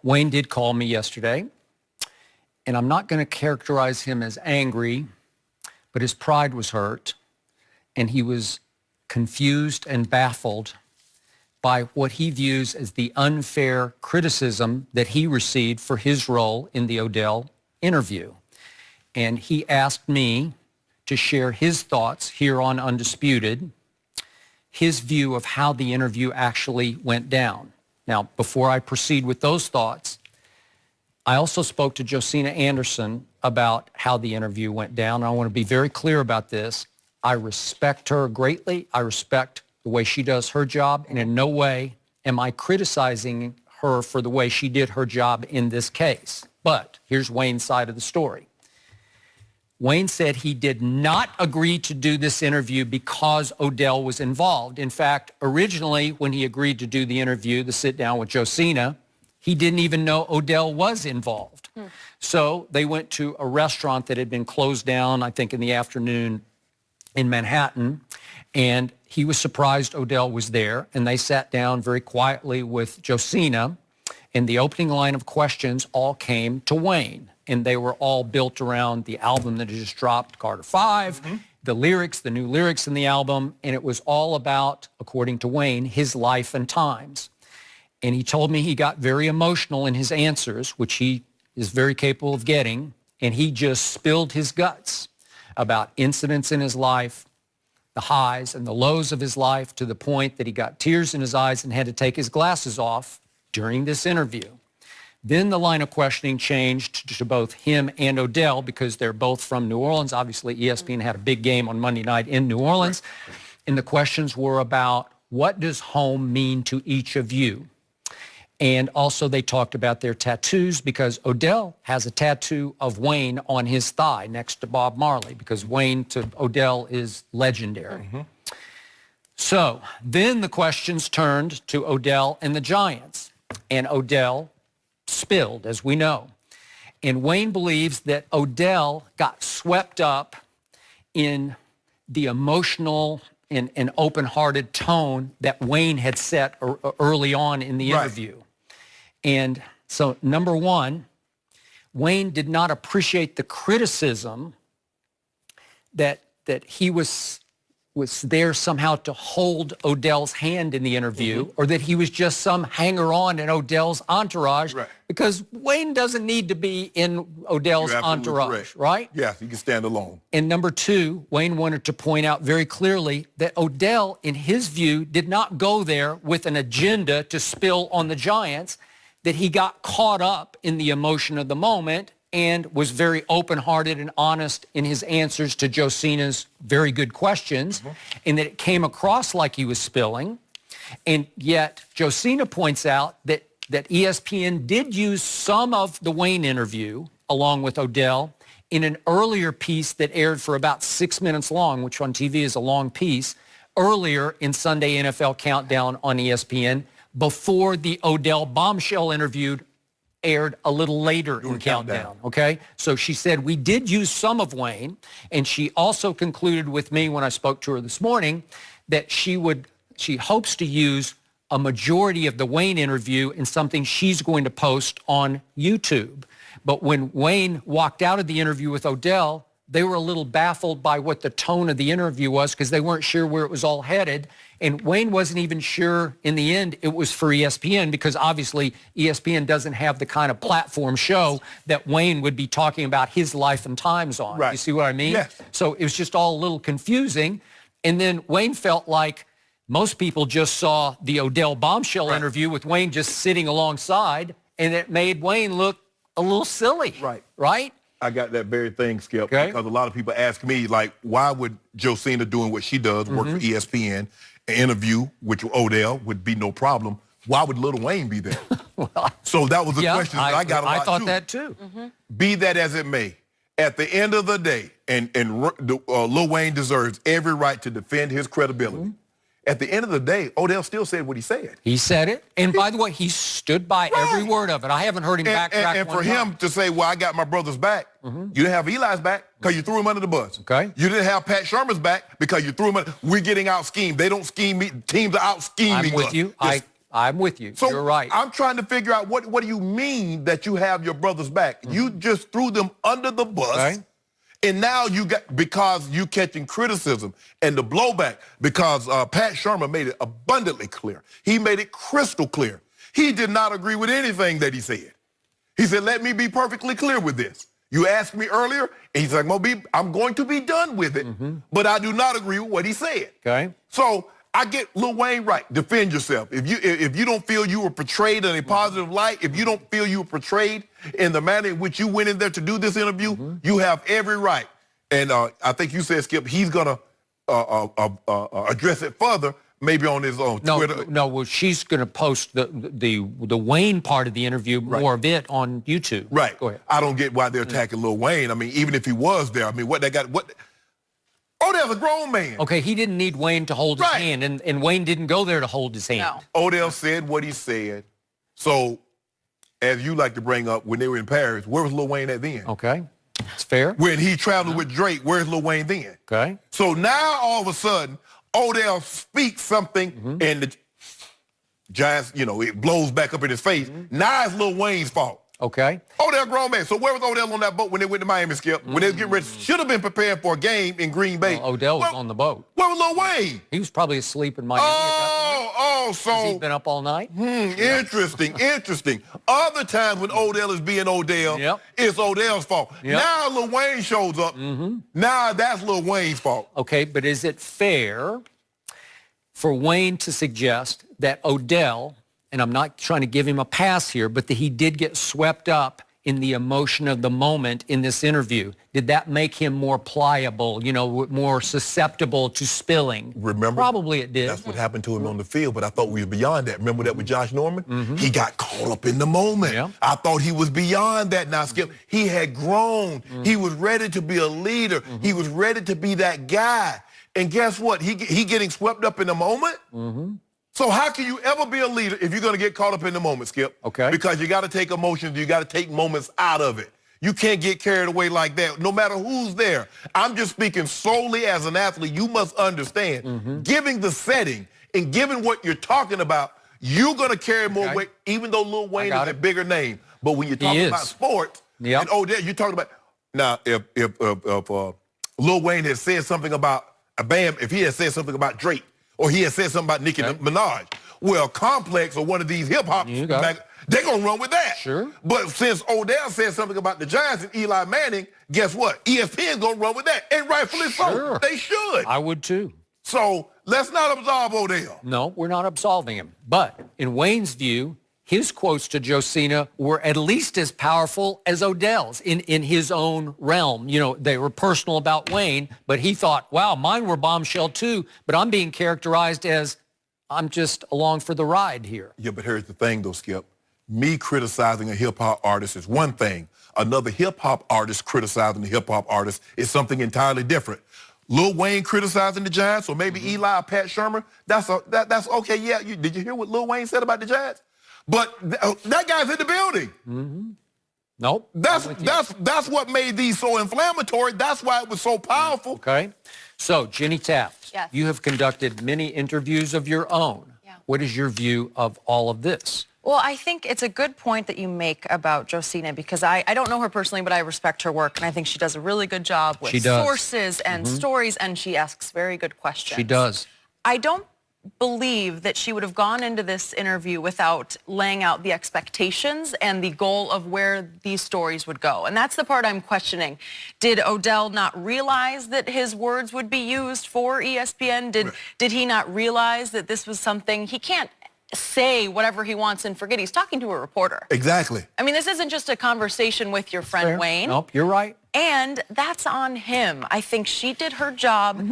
Wayne did call me yesterday, and I'm not going to characterize him as angry, but his pride was hurt, and he was confused and baffled by what he views as the unfair criticism that he received for his role in the Odell interview. And he asked me to share his thoughts here on Undisputed, his view of how the interview actually went down. Now, before I proceed with those thoughts, I also spoke to Josina Anderson about how the interview went down. I want to be very clear about this. I respect her greatly. I respect the way she does her job, and in no way am I criticizing her for the way she did her job in this case. But here's Wayne's side of the story. Wayne said he did not agree to do this interview because Odell was involved. In fact, originally, when he agreed to do the interview, the sit down with Josina, he didn't even know Odell was involved. So they went to a restaurant that had been closed down, I think in the afternoon in Manhattan, and he was surprised Odell was there, and they sat down very quietly with Josina, and the opening line of questions all came to Wayne, and they were all built around the album that had just dropped, Carter 5, the lyrics, the new lyrics in the album, and it was all about, according to Wayne, his life and times. And he told me he got very emotional in his answers, which he is very capable of getting, and he just spilled his guts about incidents in his life, the highs and the lows of his life, to the point that he got tears in his eyes and had to take his glasses off during this interview. Then the line of questioning changed to both him and Odell, because they're both from New Orleans. Obviously, ESPN had a big game on Monday night in New Orleans. And the questions were about, what does home mean to each of you? And also they talked about their tattoos, because Odell has a tattoo of Wayne on his thigh next to Bob Marley, because Wayne to Odell is legendary. So then the questions turned to Odell and the Giants, and Odell spilled, as we know. And Wayne believes that Odell got swept up in the emotional and open-hearted tone that Wayne had set early on in the interview. And so, number one, Wayne did not appreciate the criticism that he was there somehow to hold Odell's hand in the interview, or that he was just some hanger-on in Odell's entourage, because Wayne doesn't need to be in Odell's entourage, right? Yes, he can stand alone. And number two, Wayne wanted to point out very clearly that Odell, in his view, did not go there with an agenda to spill on the Giants, that he got caught up in the emotion of the moment and was very open-hearted and honest in his answers to Josina's very good questions, and that it came across like he was spilling. And yet Josina points out that ESPN did use some of the Wayne interview along with Odell in an earlier piece that aired for about 6 minutes long, which on TV is a long piece, earlier in Sunday NFL Countdown on ESPN, before the Odell bombshell interview aired a little later in Countdown, okay? So she said, we did use some of Wayne, and she also concluded with me when I spoke to her this morning that she hopes to use a majority of the Wayne interview in something she's going to post on YouTube. But when Wayne walked out of the interview with Odell, they were a little baffled by what the tone of the interview was, because they weren't sure where it was all headed. And Wayne wasn't even sure in the end it was for ESPN, because obviously ESPN doesn't have the kind of platform show that Wayne would be talking about his life and times on. You see what I mean? Yes. So it was just all a little confusing. And then Wayne felt like most people just saw the Odell bombshell interview with Wayne just sitting alongside, and it made Wayne look a little silly. Right? I got that very thing, Skip, because a lot of people ask me, like, why would Josina doing what she does, work for ESPN, an interview with Odell would be no problem? Why would Lil Wayne be there? So that was the question that I got a lot, I thought that too. Be that as it may, at the end of the day, and Lil Wayne deserves every right to defend his credibility. At the end of the day, Odell still said what he said. He said it. And by the way, he stood by every word of it. I haven't heard him backtrack. And for him to say, well, I got my brother's back, you didn't have Eli's back because you threw him under the bus. You didn't have Pat Shermer's back because you threw him under. We're getting out schemed. They don't scheme me. Teams are out scheming. I'm with you. I'm with you. So you're right. I'm trying to figure out what do you mean that you have your brothers back? You just threw them under the bus. Okay. And now you got, because you catching criticism and the blowback, because Pat Shermer made it abundantly clear. He made it crystal clear. He did not agree with anything that he said. He said, let me be perfectly clear with this. You asked me earlier, and he's like, I'm going to be done with it, but I do not agree with what he said. Okay. So I get Lil Wayne right. Defend yourself. If you don't feel you were portrayed in a positive light, if you don't feel you were portrayed in the manner in which you went in there to do this interview, you have every right. And I think you said, Skip, he's gonna address it further, maybe on his own Twitter. No. Well, she's gonna post the Wayne part of the interview, more of it on YouTube. Right. Go ahead. I don't get why they're attacking Lil Wayne. I mean, even if he was there, I mean, what they got? What? Odell's a grown man. Okay, he didn't need Wayne to hold his hand, and Wayne didn't go there to hold his hand. No. Odell said what he said. So, as you like to bring up, when they were in Paris, where was Lil Wayne at then? Okay, it's fair. When he traveled with Drake, where's Lil Wayne then? Okay. So now, all of a sudden, Odell speaks something, and the Giants, it blows back up in his face. Now it's Lil Wayne's fault. Okay. Odell grown man. So where was Odell on that boat when they went to Miami, Skip? When they was getting ready, should have been preparing for a game in Green Bay. Well, Odell was on the boat. Where was Lil Wayne? He was probably asleep in Miami. So He's been up all night. Interesting. Other times when Odell is being Odell, it's Odell's fault. Now Lil Wayne shows up. Now that's Lil Wayne's fault. Okay, but is it fair for Wayne to suggest that Odell, and I'm not trying to give him a pass here, but that he did get swept up in the emotion of the moment in this interview? Did that make him more pliable, more susceptible to spilling? Remember? Probably it did. That's what happened to him on the field, but I thought we were beyond that. Remember that with Josh Norman? He got caught up in the moment. Yeah. I thought he was beyond that now, Skip. He had grown. He was ready to be a leader. He was ready to be that guy. And guess what? He getting swept up in the moment? So how can you ever be a leader if you're going to get caught up in the moment, Skip? Okay. Because you got to take emotions, you got to take moments out of it. You can't get carried away like that, no matter who's there. I'm just speaking solely as an athlete. You must understand, given the setting and given what you're talking about, you're going to carry more weight, even though Lil Wayne is a bigger name. But when you're talking about sports, and Odell, you're talking about, now, if Lil Wayne had said something about Bam, if he had said something about Drake, or he had said something about Nicki Minaj, well, Complex or one of these hip-hop, they're going to run with that. Sure. But since Odell said something about the Giants and Eli Manning, guess what? ESPN's going to run with that. And rightfully so. They should. I would too. So let's not absolve Odell. No, we're not absolving him. But in Wayne's view, his quotes to Josina were at least as powerful as Odell's in his own realm. They were personal about Wayne, but he thought, wow, mine were bombshell too, but I'm being characterized as I'm just along for the ride here. Yeah, but here's the thing though, Skip. Me criticizing a hip-hop artist is one thing. Another hip-hop artist criticizing a hip-hop artist is something entirely different. Lil Wayne criticizing the Giants, or maybe Eli or Pat Shermer, that's okay. Yeah, did you hear what Lil Wayne said about the Giants? But that guy's in the building. Nope. That's what made these so inflammatory. That's why it was so powerful. Okay. So, Jenny Taft, you have conducted many interviews of your own. Yeah. What is your view of all of this? Well, I think it's a good point that you make about Josina, because I don't know her personally, but I respect her work, and I think she does a really good job with sources and stories, and she asks very good questions. She does. I don't believe that she would have gone into this interview without laying out the expectations and the goal of where these stories would go. And that's the part I'm questioning. Did Odell not realize that his words would be used for ESPN? Did he not realize that this was something he can't say whatever he wants and forget? He's talking to a reporter. Exactly. I mean, this isn't just a conversation with your friend Wayne. Nope, you're right. And that's on him. I think she did her job.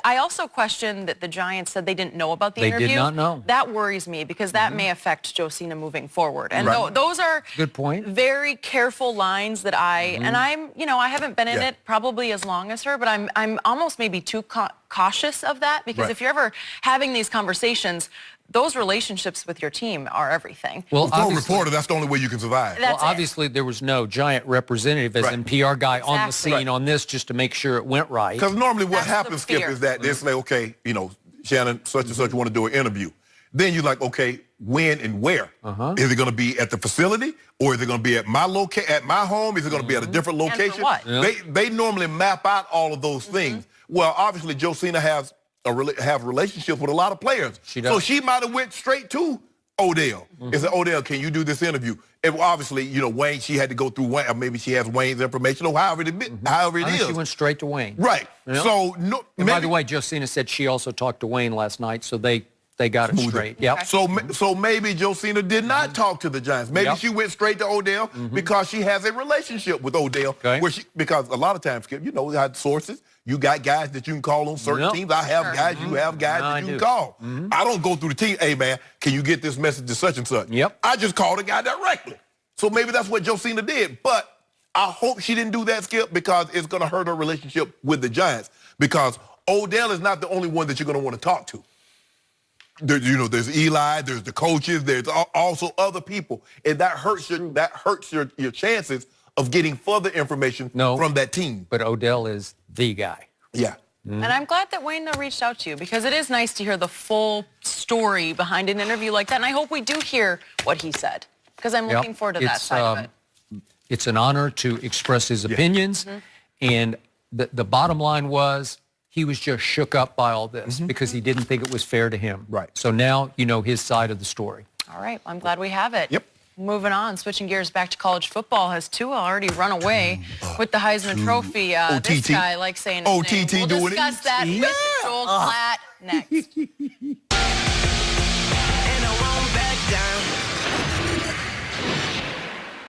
I also question that the Giants said they didn't know about the interview. They did not know. That worries me, because that may affect Josina moving forward. And those are good point. Very careful lines that and I'm, I haven't been in it probably as long as her, but I'm almost maybe too cautious of that, because if you're ever having these conversations, those relationships with your team are everything. Well, for a reporter, that's the only way you can survive. Well, obviously, there was no Giant representative as in PR guy on the scene on this just to make sure it went right. Because normally what happens, Skip, is that they say, okay, Shannon, such and such want to do an interview. Then you're like, okay, when and where? Is it going to be at the facility, or is it going to be at my home? Is it going to be at a different location? And for what? They normally map out all of those things. Well, obviously, Josina has relationships with a lot of players. She does. So she might have went straight to Odell and said, Odell, can you do this interview? And obviously, you know, Wayne, she had to go through Wayne, or maybe she has Wayne's information, or however it I think is. she went straight to Wayne. Right. Yeah. So, no, And by the way, Josina said she also talked to Wayne last night, so they got it straight. Yep. So maybe Josina did not talk to the Giants. Maybe she went straight to Odell because she has a relationship with Odell. Okay. Because a lot of times, Skip, you know, you have sources. You got guys that you can call on certain teams. I have guys, you have guys that you can call. I don't go through the team, hey, man, can you get this message to such and such? Yep. I just call the guy directly. So maybe that's what Josina did. But I hope she didn't do that, Skip, because it's going to hurt her relationship with the Giants. Because Odell is not the only one that you're going to want to talk to. There's Eli, there's the coaches, there's also other people. And that hurts your chances of getting further information from that team. But Odell is the guy. Yeah. And I'm glad that Wayne reached out to you, because it is nice to hear the full story behind an interview like that. And I hope we do hear what he said, because I'm looking forward to that side of it. It's an honor to express his opinions. And the bottom line was he was just shook up by all this because he didn't think it was fair to him. Right. So now you know his side of the story. All right. I'm glad we have it. Yep. Moving on, switching gears back to college football, has Tua already run away with the Heisman Trophy? This guy likes saying his name. We'll discuss that with Joel Klatt next. And I won't back down.